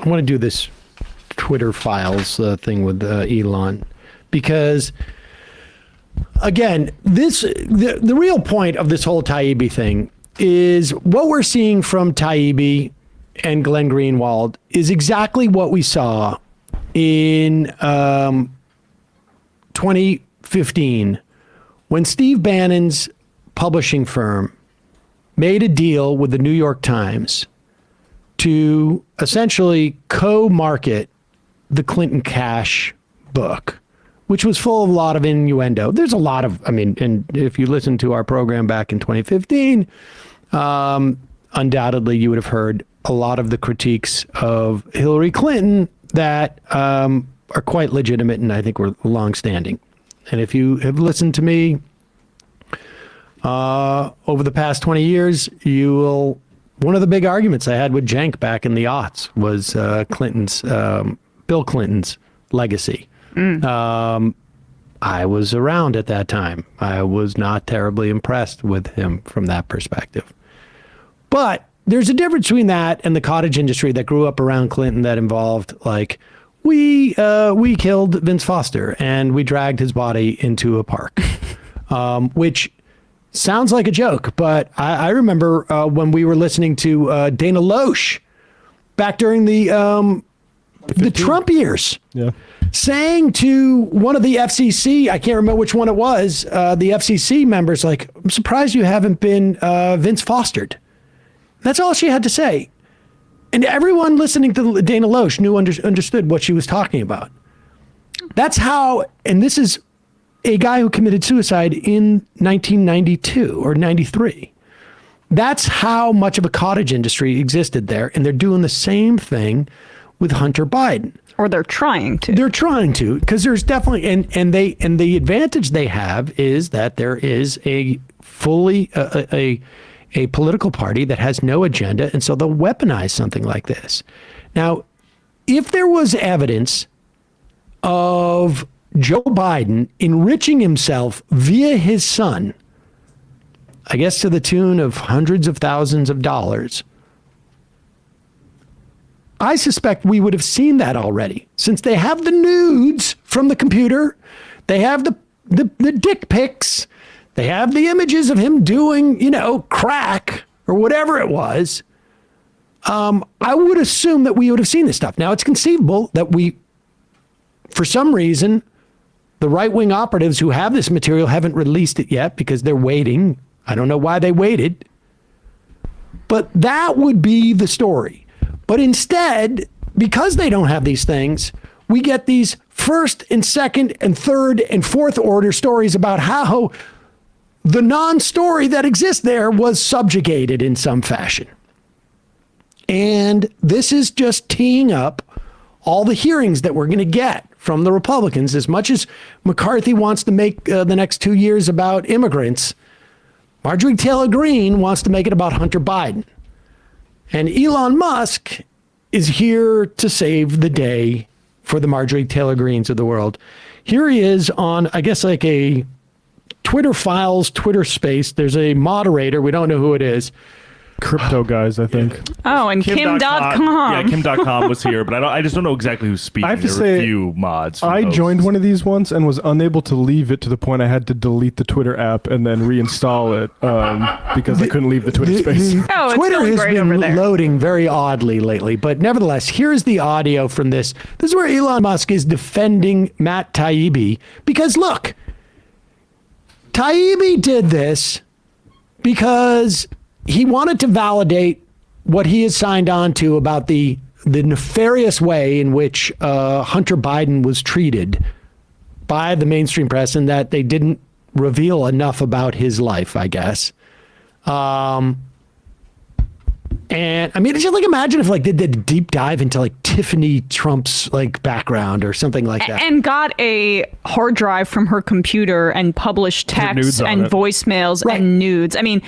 I want to do this Twitter files thing with Elon, because again, the real point of this whole Taibbi thing is what we're seeing from Taibbi and Glenn Greenwald is exactly what we saw in 2015 when Steve Bannon's publishing firm made a deal with the New York Times to essentially co-market the Clinton Cash book, which was full of a lot of innuendo. There's a lot of, and if you listen to our program back in 2015, undoubtedly you would have heard a lot of the critiques of Hillary Clinton that are quite legitimate and I think were longstanding. And if you have listened to me over the past 20 years, you will, one of the big arguments I had with Cenk back in the aughts was Bill Clinton's legacy. I was around at that time. I was not terribly impressed with him from that perspective. But there's a difference between that and the cottage industry that grew up around Clinton that involved, like, we killed Vince Foster and we dragged his body into a park, which sounds like a joke. But I remember when we were listening to Dana Loesch back during the Trump years, saying to one of the FCC, I can't remember which one it was, the FCC members, like, I'm surprised you haven't been Vince Fostered. That's all she had to say. And everyone listening to Dana Loesch understood what she was talking about. That's how, and this is a guy who committed suicide in 1992 or 93. That's how much of a cottage industry existed there. And they're doing the same thing with Hunter Biden. Or they're trying to. They're trying to, because there's definitely, and the advantage they have is that there is a fully, a political party that has no agenda, and so they'll weaponize something like this. Now, if there was evidence of Joe Biden enriching himself via his son, I guess to the tune of hundreds of thousands of dollars, I suspect we would have seen that already, since they have the nudes from the computer, they have the dick pics, they have the images of him doing, crack or whatever it was. I would assume that we would have seen this stuff. Now, it's conceivable that for some reason, the right-wing operatives who have this material haven't released it yet because they're waiting. I don't know why they waited. But that would be the story. But instead, because they don't have these things, we get these first and second and third and fourth order stories about how the non-story that exists there was subjugated in some fashion. And this is just teeing up all the hearings that we're going to get from the Republicans. As much as McCarthy wants to make the next 2 years about immigrants, Marjorie Taylor Greene wants to make it about Hunter Biden. And Elon Musk is here to save the day for the Marjorie Taylor Greenes of the world. Here he is on, I guess, like a Twitter files, Twitter space. There's a moderator. We don't know who it is. Crypto guys, I think. Oh, and Kim.com. Yeah, Kim.com was here, but I just don't know exactly who's speaking. I have to there say, were a few mods. I joined one of these once and was unable to leave it to the point I had to delete the Twitter app and then reinstall it because I couldn't leave the Twitter space. Oh, Twitter has been loading very oddly lately, but nevertheless, here's the audio from this. This is where Elon Musk is defending Matt Taibbi, because look, Taibbi did this because he wanted to validate what he has signed on to about the nefarious way in which Hunter Biden was treated by the mainstream press, and that they didn't reveal enough about his life, I guess. And I mean, just like imagine if like they did a deep dive into like Tiffany Trump's like background or something like that, and got a hard drive from her computer and published texts and voicemails and nudes. I mean,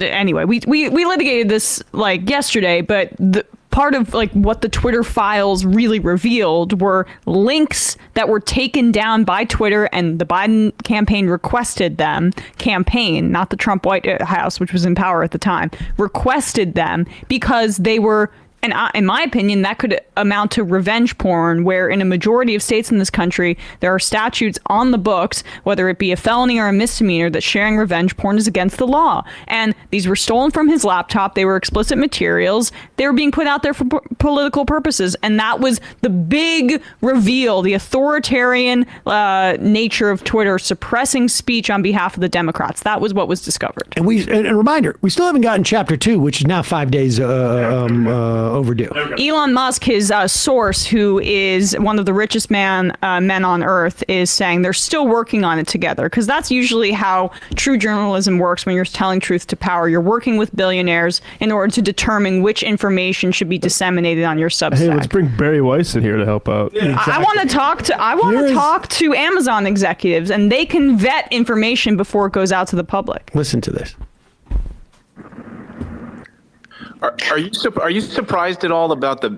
anyway, we litigated this like yesterday, but the part of like what the Twitter files really revealed were links that were taken down by Twitter, and the Biden campaign requested them. Campaign, not the Trump White House, which was in power at the time, requested them because they were And in my opinion, that could amount to revenge porn, where in a majority of states in this country, there are statutes on the books, whether it be a felony or a misdemeanor, that sharing revenge porn is against the law. And these were stolen from his laptop. They were explicit materials. They were being put out there for political purposes. And that was the big reveal, the authoritarian nature of Twitter suppressing speech on behalf of the Democrats. That was what was discovered. And a reminder, we still haven't gotten chapter 2, which is now 5 days overdue. Elon Musk, his source, who is one of the richest men on earth, is saying they're still working on it together, because that's usually how true journalism works. When you're telling truth to power, you're working with billionaires in order to determine which information should be disseminated on your Substack. Hey, let's bring Barry Weiss in here to help out. Yeah. Exactly. I want to talk to Amazon executives, and they can vet information before it goes out to the public. Listen to this. Are you surprised at all about the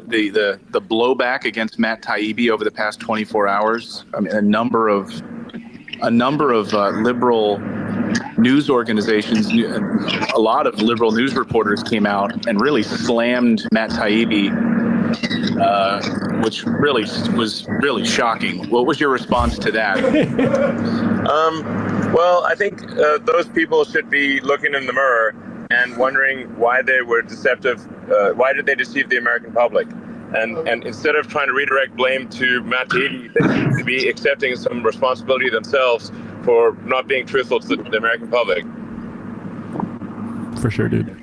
blowback against Matt Taibbi over the past 24 hours? I mean, a number of liberal news organizations, a lot of liberal news reporters came out and really slammed Matt Taibbi, which really was really shocking. What was your response to that? Well, I think those people should be looking in the mirror and wondering why they were deceptive. Why did they deceive the American public? And instead of trying to redirect blame to Matt Taibbi, they seem to be accepting some responsibility themselves for not being truthful to the American public. For sure, dude.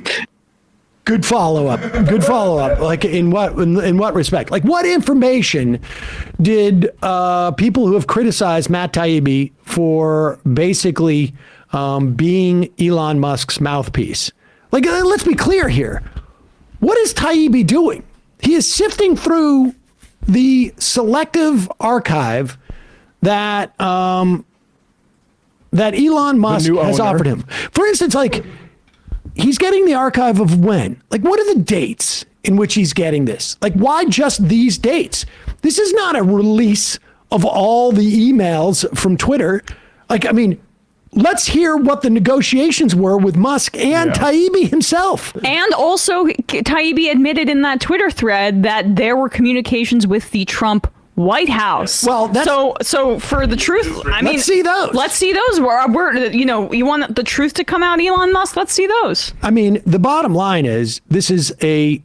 Good follow-up. Like in what respect? Like, what information did people who have criticized Matt Taibbi for basically being Elon Musk's mouthpiece? Like, let's be clear here. What is Taibbi doing? He is sifting through the selective archive that Elon Musk has offered him. For instance, like, he's getting the archive of when? Like, what are the dates in which he's getting this? Like, why just these dates? This is not a release of all the emails from Twitter. Like, I mean, let's hear what the negotiations were with Musk and Taibbi himself. And also, Taibbi admitted in that Twitter thread that there were communications with the Trump White House. Well, that's, so for the truth, I mean, let's see those. Let's see those. We're you want the truth to come out, Elon Musk? Let's see those. I mean, the bottom line is this is a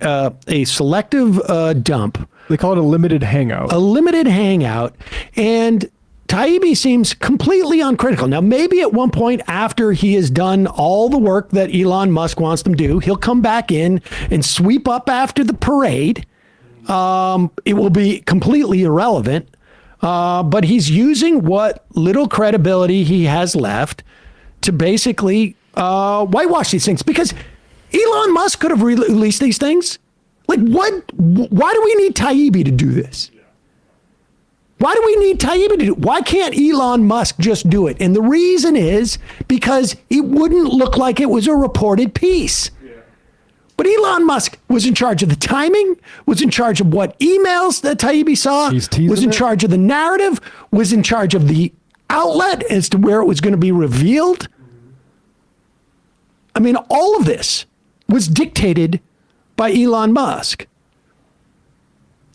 selective dump. They call it a limited hangout. A limited hangout, and Taibbi seems completely uncritical. Now, maybe at one point after he has done all the work that Elon Musk wants him to do, he'll come back in and sweep up after the parade. It will be completely irrelevant, but he's using what little credibility he has left to basically whitewash these things, because Elon Musk could have released these things. Like, why do we need Taibbi to do this? Why do we need Taibbi to do it? Why can't Elon Musk just do it? And the reason is because it wouldn't look like it was a reported piece. But Elon Musk was in charge of the timing, was in charge of what emails that Taibbi saw, was in charge of the narrative, was in charge of the outlet as to where it was going to be revealed. I mean, all of this was dictated by Elon Musk.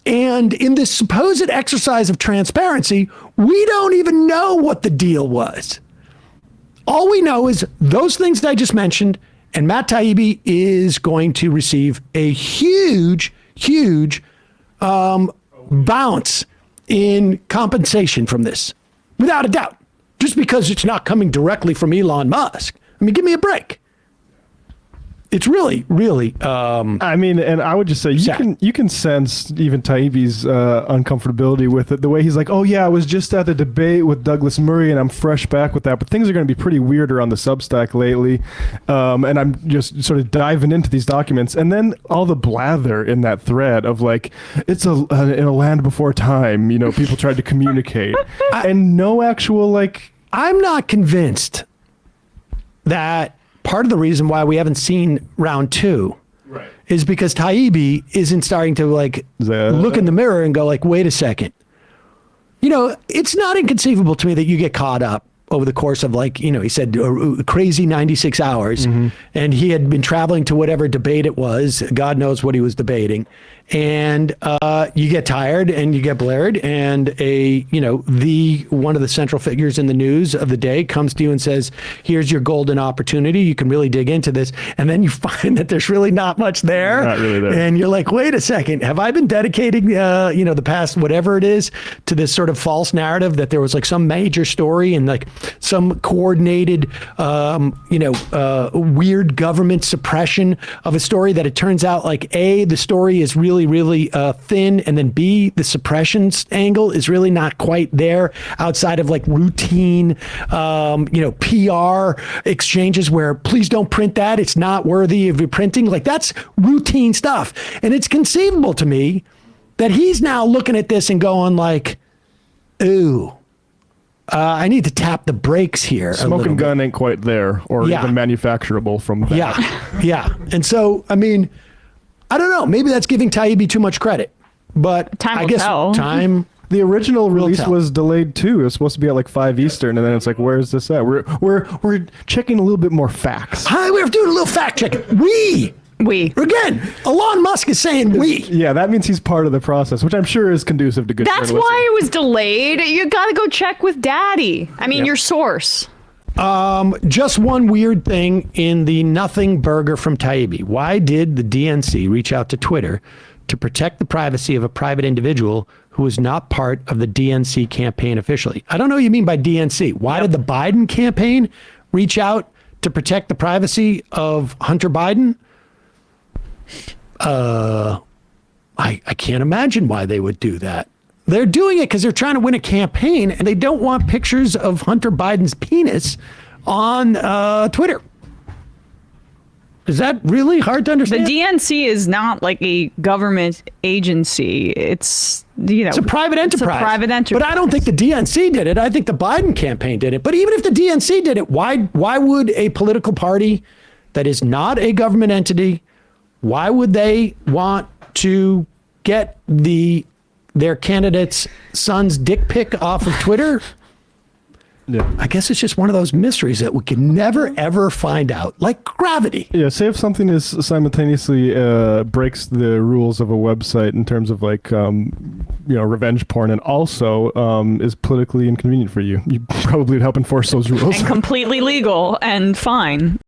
And in this supposed exercise of transparency, we don't even know what the deal was. All we know is those things that I just mentioned, and Matt Taibbi is going to receive a huge bounce in compensation from this, without a doubt, just because it's not coming directly from Elon Musk. I mean, give me a break. It's really. I mean, and I would just say you can sense even Taibbi's uncomfortability with it. The way he's like, "Oh yeah, I was just at the debate with Douglas Murray, and I'm fresh back with that." But things are going to be pretty weirder on the Substack lately, and I'm just sort of diving into these documents, and then all the blather in that thread of like, "It's in a land before time." You know, people tried to communicate, and no actual like. I'm not convinced that. Part of the reason why we haven't seen round 2 is because Taibbi isn't starting to like look in the mirror and go like, wait a second. You know, it's not inconceivable to me that you get caught up over the course of he said crazy 96 hours. And he had been traveling to whatever debate it was. God knows what he was debating. And you get tired and you get blared, and one of the central figures in the news of the day comes to you and says, here's your golden opportunity. You can really dig into this. And then you find that there's really not much there. Not really there. And you're like, wait a second, have I been dedicating, the past whatever it is to this sort of false narrative that there was some major story and some coordinated, weird government suppression of a story that it turns out A, the story is really thin, and then B, the suppression angle is really not quite there outside of routine, PR exchanges where please don't print that. It's not worthy of printing. That's routine stuff. And it's conceivable to me that he's now looking at this and going ooh, I need to tap the brakes here. Smoking gun ain't quite there, or even manufacturable from that. Yeah. And so, I mean, I don't know. Maybe that's giving Taibbi too much credit, but time I will guess tell. time. The original release tell. was delayed too. It was supposed to be at 5 Eastern, and then it's where's this at? We're checking a little bit more facts. Hi, we're doing a little fact check. We again, Elon Musk is saying we. Yeah, that means he's part of the process, which I'm sure is conducive to good That's journalism. why it was delayed. You got to go check with Daddy. I mean, your source. Just one weird thing in the nothing burger from Taibbi. Why did the DNC reach out to Twitter to protect the privacy of a private individual who was not part of the DNC campaign officially? I don't know what you mean by DNC. Why did the Biden campaign reach out to protect the privacy of Hunter Biden? I can't imagine why they would do that. They're doing it because they're trying to win a campaign, and they don't want pictures of Hunter Biden's penis on Twitter. Is that really hard to The understand? DNC is not a government agency. It's It's a private enterprise. It's a private enterprise. But I don't think the DNC did it. I think the Biden campaign did it. But even if the DNC did it, why would a political party that is not a government entity, why would they want to get their candidate's son's dick pic off of Twitter? Yeah. I guess it's just one of those mysteries that we can never, ever find out, like gravity. Yeah, say if something is simultaneously breaks the rules of a website in terms of revenge porn, and also is politically inconvenient for you, you probably would help enforce those rules. And completely legal and fine.